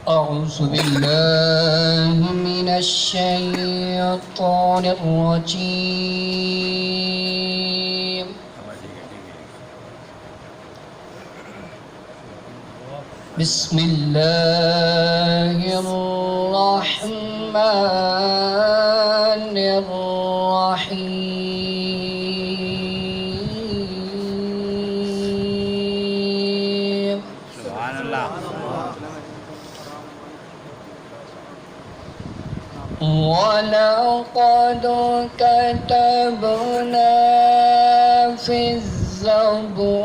أعوذ بالله من الشيطان الرجيم. بسم الله الرحمن الرحيم. سبحان الله. ولقد كتبنا في الزبور